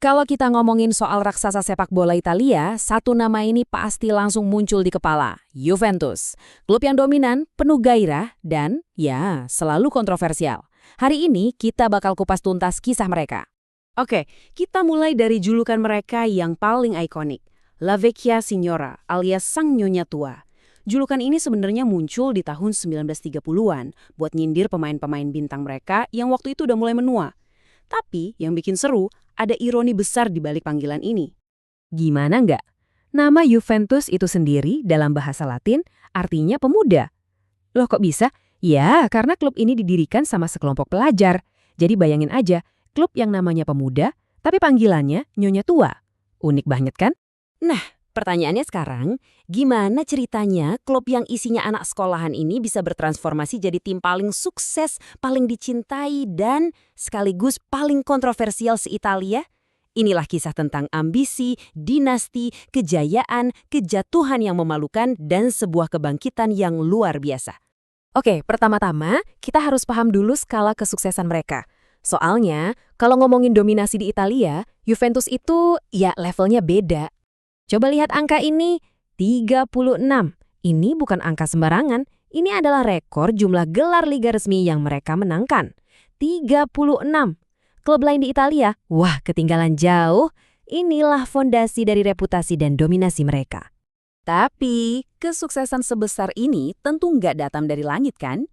Kalau kita ngomongin soal raksasa sepak bola Italia, satu nama ini pasti langsung muncul di kepala, Juventus. Klub yang dominan, penuh gairah, dan ya, selalu kontroversial. Hari ini kita bakal kupas tuntas kisah mereka. Oke, kita mulai dari julukan mereka yang paling ikonik, La Vecchia Signora alias Sang Nyonya Tua. Julukan ini sebenarnya muncul di tahun 1930-an buat nyindir pemain-pemain bintang mereka yang waktu itu udah mulai menua. Tapi yang bikin seru, ada ironi besar di balik panggilan ini. Gimana nggak? Nama Juventus itu sendiri dalam bahasa Latin artinya pemuda. Loh kok bisa? Ya, karena klub ini didirikan sama sekelompok pelajar. Jadi bayangin aja, klub yang namanya pemuda, tapi panggilannya Nyonya Tua. Unik banget kan? Nah, pertanyaannya sekarang, gimana ceritanya klub yang isinya anak sekolahan ini bisa bertransformasi jadi tim paling sukses, paling dicintai, dan sekaligus paling kontroversial se-Italia? Inilah kisah tentang ambisi, dinasti, kejayaan, kejatuhan yang memalukan, dan sebuah kebangkitan yang luar biasa. Oke, pertama-tama kita harus paham dulu skala kesuksesan mereka. Soalnya, kalau ngomongin dominasi di Italia, Juventus itu ya levelnya beda. Coba lihat angka ini, 36. Ini bukan angka sembarangan, ini adalah rekor jumlah gelar liga resmi yang mereka menangkan. 36. Klub lain di Italia, wah ketinggalan jauh. Inilah fondasi dari reputasi dan dominasi mereka. Tapi, kesuksesan sebesar ini tentu nggak datang dari langit kan?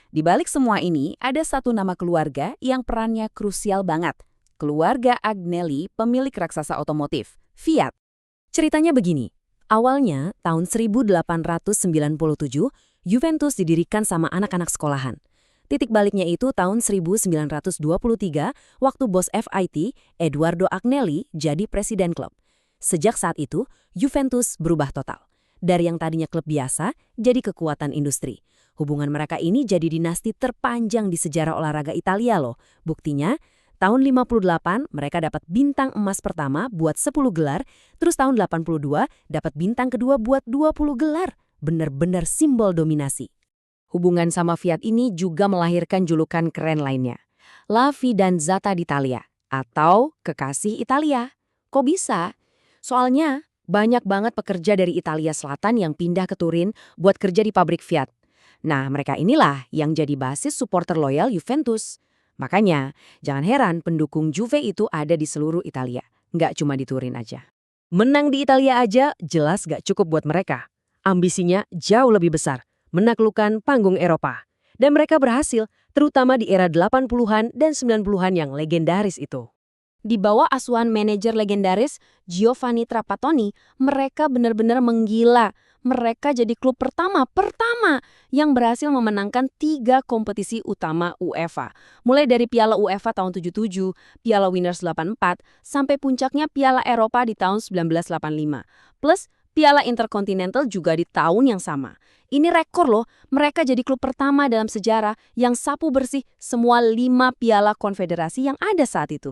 Di balik semua ini, ada satu nama keluarga yang perannya krusial banget. Keluarga Agnelli, pemilik raksasa otomotif, Fiat. Ceritanya begini, awalnya tahun 1897, Juventus didirikan sama anak-anak sekolahan. Titik baliknya itu tahun 1923, waktu bos FIT, Edoardo Agnelli, jadi presiden klub. Sejak saat itu, Juventus berubah total. Dari yang tadinya klub biasa, jadi kekuatan industri. Hubungan mereka ini jadi dinasti terpanjang di sejarah olahraga Italia loh. Buktinya, tahun 58 mereka dapat bintang emas pertama buat 10 gelar, terus tahun 82 dapat bintang kedua buat 20 gelar. Bener-bener simbol dominasi. Hubungan sama Fiat ini juga melahirkan julukan keren lainnya. La Fidanzata d'Italia, atau kekasih Italia. Kok bisa? Soalnya, banyak banget pekerja dari Italia Selatan yang pindah ke Turin buat kerja di pabrik Fiat. Nah, mereka inilah yang jadi basis supporter loyal Juventus. Makanya, jangan heran pendukung Juve itu ada di seluruh Italia, nggak cuma di Turin aja. Menang di Italia aja jelas nggak cukup buat mereka. Ambisinya jauh lebih besar, menaklukkan panggung Eropa. Dan mereka berhasil, terutama di era 80-an dan 90-an yang legendaris itu. Di bawah asuhan manajer legendaris Giovanni Trapattoni, mereka benar-benar menggila. Mereka jadi klub pertama yang berhasil memenangkan 3 kompetisi utama UEFA. Mulai dari Piala UEFA tahun 77, Piala Winners 84, sampai puncaknya Piala Eropa di tahun 1985. Plus Piala Intercontinental juga di tahun yang sama. Ini rekor loh, mereka jadi klub pertama dalam sejarah yang sapu bersih semua 5 Piala Konfederasi yang ada saat itu.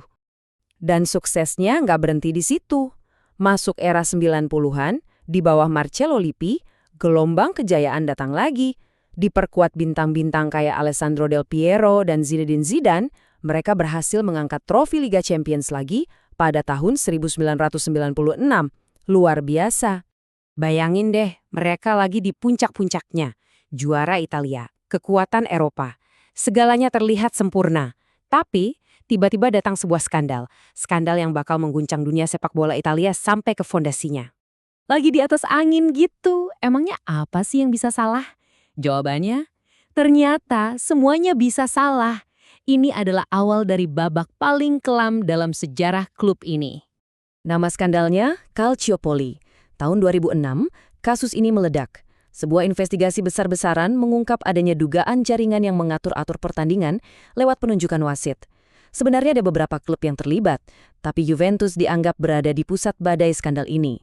Dan suksesnya nggak berhenti di situ. Masuk era 90-an, di bawah Marcello Lippi, gelombang kejayaan datang lagi. Diperkuat bintang-bintang kayak Alessandro Del Piero dan Zinedine Zidane, mereka berhasil mengangkat trofi Liga Champions lagi pada tahun 1996. Luar biasa. Bayangin deh, mereka lagi di puncak-puncaknya. Juara Italia, kekuatan Eropa. Segalanya terlihat sempurna. Tapi tiba-tiba datang sebuah skandal. Skandal yang bakal mengguncang dunia sepak bola Italia sampai ke fondasinya. Lagi di atas angin gitu, emangnya apa sih yang bisa salah? Jawabannya, ternyata semuanya bisa salah. Ini adalah awal dari babak paling kelam dalam sejarah klub ini. Nama skandalnya Calciopoli. Tahun 2006, kasus ini meledak. Sebuah investigasi besar-besaran mengungkap adanya dugaan jaringan yang mengatur-atur pertandingan lewat penunjukan wasit. Sebenarnya ada beberapa klub yang terlibat, tapi Juventus dianggap berada di pusat badai skandal ini.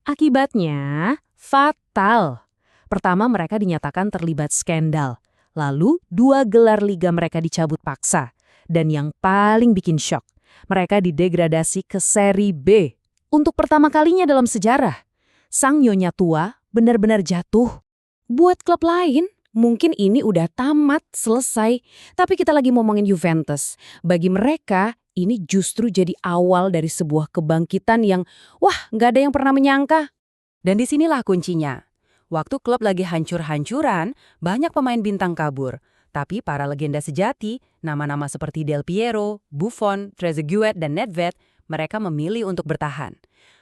Akibatnya, fatal. Pertama, mereka dinyatakan terlibat skandal. Lalu, 2 gelar liga mereka dicabut paksa. Dan yang paling bikin syok, mereka didegradasi ke seri B. Untuk pertama kalinya dalam sejarah, Sang Nyonya Tua benar-benar jatuh. Buat klub lain, mungkin ini udah tamat, selesai. Tapi kita lagi ngomongin Juventus. Bagi mereka, ini justru jadi awal dari sebuah kebangkitan yang, wah, nggak ada yang pernah menyangka. Dan disinilah kuncinya. Waktu klub lagi hancur-hancuran, banyak pemain bintang kabur. Tapi para legenda sejati, nama-nama seperti Del Piero, Buffon, Trezeguet, dan Nedved, mereka memilih untuk bertahan.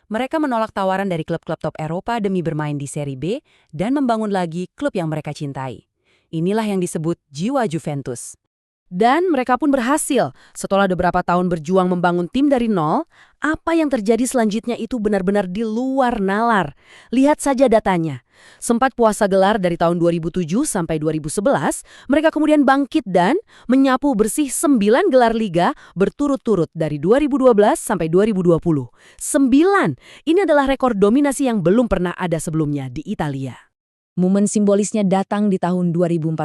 Mereka menolak tawaran dari klub-klub top Eropa demi bermain di Serie B dan membangun lagi klub yang mereka cintai. Inilah yang disebut jiwa Juventus. Dan mereka pun berhasil. Setelah beberapa tahun berjuang membangun tim dari nol, apa yang terjadi selanjutnya itu benar-benar di luar nalar. Lihat saja datanya. Sempat puasa gelar dari tahun 2007 sampai 2011, mereka kemudian bangkit dan menyapu bersih 9 gelar liga berturut-turut dari 2012 sampai 2020. 9! Ini adalah rekor dominasi yang belum pernah ada sebelumnya di Italia. Momen simbolisnya datang di tahun 2014.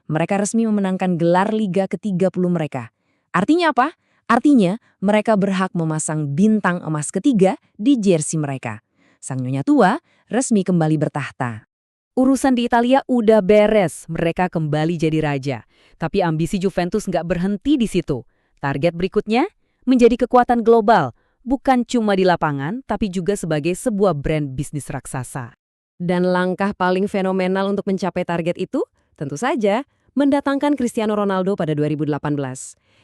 Mereka resmi memenangkan gelar Liga ke-30 mereka. Artinya apa? Artinya mereka berhak memasang bintang emas ketiga di jersey mereka. Sang Nyonya Tua resmi kembali bertahta. Urusan di Italia udah beres, mereka kembali jadi raja. Tapi ambisi Juventus nggak berhenti di situ. Target berikutnya menjadi kekuatan global, bukan cuma di lapangan, tapi juga sebagai sebuah brand bisnis raksasa. Dan langkah paling fenomenal untuk mencapai target itu, tentu saja, mendatangkan Cristiano Ronaldo pada 2018.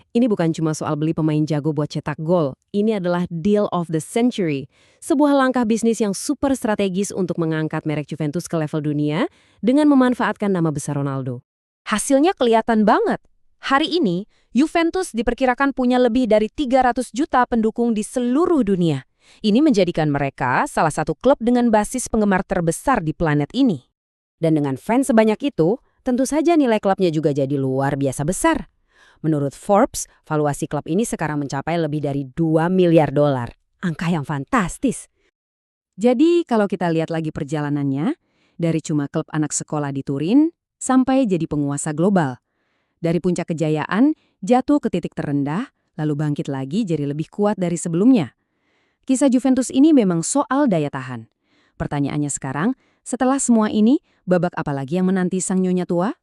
Ini bukan cuma soal beli pemain jago buat cetak gol, ini adalah deal of the century. Sebuah langkah bisnis yang super strategis untuk mengangkat merek Juventus ke level dunia dengan memanfaatkan nama besar Ronaldo. Hasilnya kelihatan banget. Hari ini, Juventus diperkirakan punya lebih dari 300 juta pendukung di seluruh dunia. Ini menjadikan mereka salah satu klub dengan basis penggemar terbesar di planet ini. Dan dengan fans sebanyak itu, tentu saja nilai klubnya juga jadi luar biasa besar. Menurut Forbes, valuasi klub ini sekarang mencapai lebih dari 2 miliar dolar. Angka yang fantastis. Jadi kalau kita lihat lagi perjalanannya, dari cuma klub anak sekolah di Turin, sampai jadi penguasa global. Dari puncak kejayaan, jatuh ke titik terendah, lalu bangkit lagi jadi lebih kuat dari sebelumnya. Kisah Juventus ini memang soal daya tahan. Pertanyaannya sekarang, setelah semua ini, babak apa lagi yang menanti sang Nyonya Tua?